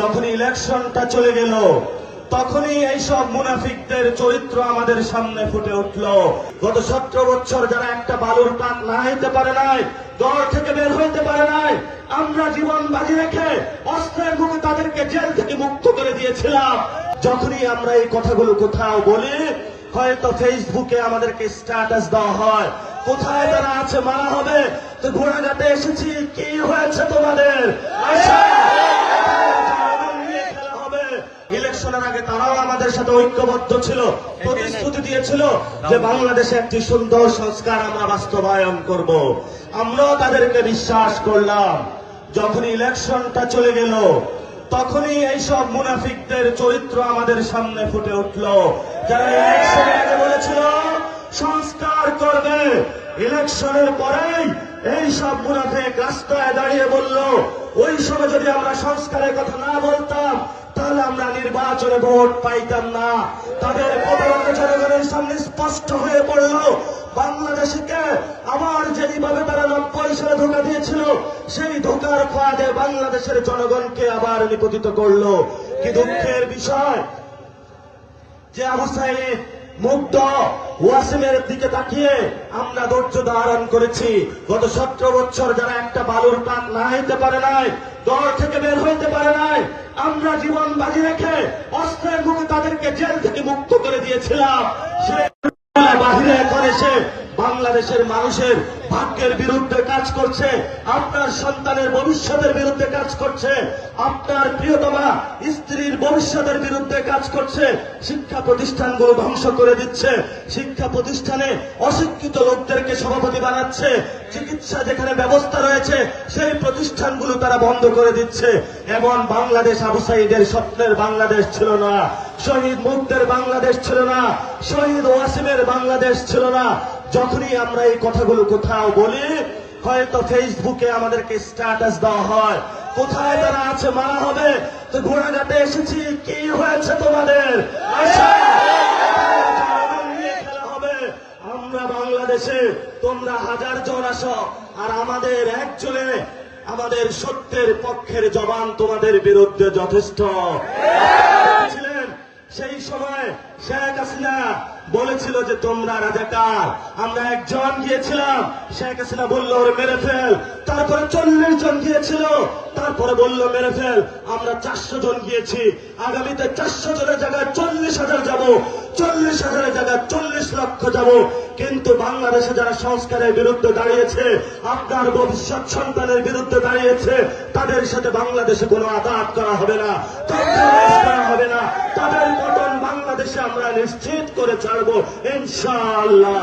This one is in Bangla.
যখনই ইলেকশনটা চলে গেল তখনই এইসব মুনাফিকদের চরিত্র আমাদের সামনে ফুটে উঠল। গত 17 বছর যারা একটা বালুর পাত না হইতে পারে নাই, দল থেকে বের হইতে পারে নাই, আমরা জীবন বাজি রেখে অস্ত্রের মুখে তাদেরকে জেল থেকে মুক্ত করে দিয়েছিলাম। যখনই আমরা এই কথাগুলো কোথাও বলি, হয়তো ফেসবুকে আমাদেরকে স্ট্যাটাস দেওয়া হয়, কোথায় তারা আছে মারা হবে, তো ঘোড়াঘাটে এসেছি, কি হয়েছে তোমাদের? ইলেকশনের আগে তারাও আমাদের সাথে ঐক্যবদ্ধ ছিল, প্রতিশ্রুতি দিয়েছিল যে বাংলাদেশে একটি সুন্দর সংস্কার আমরা বাস্তবায়ন করব। আমরাও তাদেরকে বিশ্বাস করলাম। যখন ইলেকশনটা চলে গেল তখনই এইসব মুনাফিকদের চরিত্র আমাদের সামনে ফুটে উঠল। যারা ইলেকশনের আগে বলেছিল সংস্কার করবে, ইলেকশনের পরেই এইসব মুনাফিক রাস্তায় দাঁড়িয়ে বলল ওই সময় যদি আমরা সংস্কারের কথা না বলতাম তাহলে আমরা নির্বাচনে ভোট পাইতাম না। তাদের প্রতারণা জনগণের সামনে স্পষ্ট হয়ে পড়ল। বাংলাদেশকে আবার যেভাবে তারা 90 সালে ধোঁকা দিয়েছিল, সেই ধোঁকার ফাঁদে বাংলাদেশের জনগণকে আবার নিপতিত করল। কি দুঃখের বিষয় যে আবু সাঈদ, মুগ্ধ, ওয়াসিমের দিকে তাকিয়ে আমরা ধৈর্য ধারণ করেছি। গত 17 বছর যারা একটা বালুর পাত না হইতে পারে নাই, দল থেকে বের হইতে পারে নাই, আমরা জীবন বাজি রেখে অস্ত্রের মুখে তাদেরকে জেল থেকে মুক্ত করে দিয়েছিলাম। বাহিরে এখন এসে বাংলাদেশের মানুষের ভাগ্যের বিরুদ্ধে কাজ করছে, আপনার সন্তানের ভবিষ্যতের বিরুদ্ধে কাজ করছে, আপনার প্রিয়তমা স্ত্রীর ভবিষ্যতের বিরুদ্ধে কাজ করছে, শিক্ষা প্রতিষ্ঠানগুলো ধ্বংস করে দিচ্ছে, শিক্ষা প্রতিষ্ঠানে অশিক্ষিত লোকদেরকে সভাপতি বানাচ্ছে, চিকিৎসা যেখানে ব্যবস্থা রয়েছে সেই প্রতিষ্ঠানগুলো তারা বন্ধ করে দিচ্ছে। এমন বাংলাদেশ আবু সাঈদের স্বপ্নের বাংলাদেশ ছিল না, শহীদ মুগ্ধের বাংলাদেশ ছিল না, শহীদ ওয়াসিমের বাংলাদেশ ছিল না। যখনই আমরা এই কথাগুলো কোথাও বলি, হয়তো ফেসবুকে আমাদেরকে স্ট্যাটাস দেওয়া হয়, কোথায় তারা আছে মারা হবে, তো ঘোড়াঘাটে এসেছি, কি হয়েছে তোমাদের? খেলা হবে আমরা বাংলাদেশে, তোমরা 1000 জন আসো, আর আমাদের একজনে আমাদের সত্যের পক্ষের জবান তোমাদের বিরুদ্ধে যথেষ্ট। সেই সময় শেখ হাসিনা বলেছিল যে তোমরা রাজাকার, আমরা একজন গিয়েছিলাম, শেখ হাসিনা বলল ওরে মেরে ফেল, তারপরে 40 জন গিয়েছিল, তারপরে বলল মেরে ফেল, আমরা 400 জন গিয়েছি, আগামীতে 400 জনের জায়গায় 40,000 যাব, 40,000-এর জায়গায় 40 লক্ষ যাব। কিন্তু বাংলাদেশে যারা সংস্কারের বিরুদ্ধে দাঁড়িয়েছে, আপনার ভবিষ্যৎ সন্তানের বিরুদ্ধে দাঁড়িয়েছে, তাদের সাথে বাংলাদেশে কোনো আঘাত করা হবে না, করা হবে না, তাদের পতন বাংলাদেশে আমরা নিশ্চিত করে ছাড়বো ইনশাআল্লাহ।